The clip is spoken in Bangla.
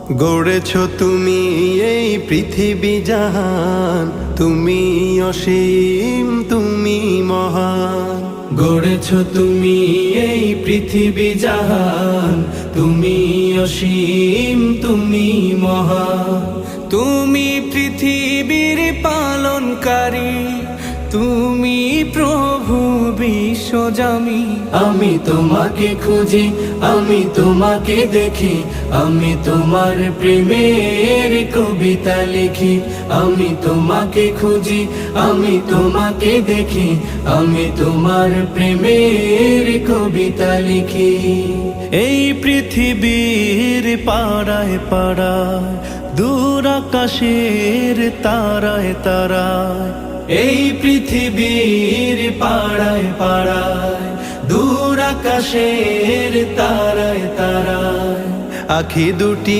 গড়েছ তুমি এই পৃথিবী জাহান, তুমি অসীম, তুমি মহান। গড়েছ তুমি এই পৃথিবী জাহান, তুমি অসীম, তুমি মহান। তুমি পৃথিবীর পালনকারী, তুমি প্রভু বিশ্বজামি। আমি তোমাকে খুঁজি, আমি তোমাকে দেখি, আমি তোমার প্রেমের কবিতা লিখি। আমি তোমাকে খুঁজি, আমি তোমাকে দেখি, আমি তোমার প্রেমের কবিতা লিখি। এই পৃথিবীর পাড়ায় পাড়ায়, দূর আকাশের তারায় তারায়, এই পৃথিবীর পাড়ায় পাড়ায়, দূর আকাশের তারায় তারায়, আখি দুটি